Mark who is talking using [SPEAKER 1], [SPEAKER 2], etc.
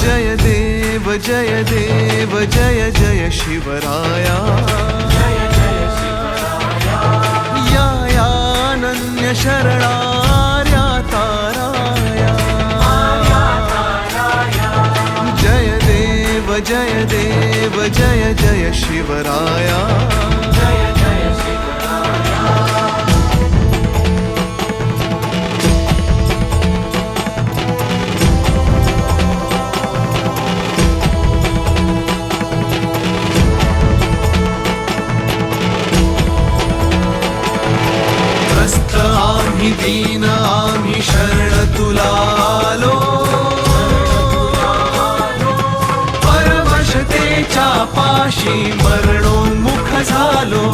[SPEAKER 1] जय देव जय देव जय जय शिवराया या अनन्य शरणार्या ताराया जय देव जय देव जय जय शिवराया आम्ही दीन आम्ही शरण तुला आलो परवशतेच्या पाशी मरणोन्मुख झालो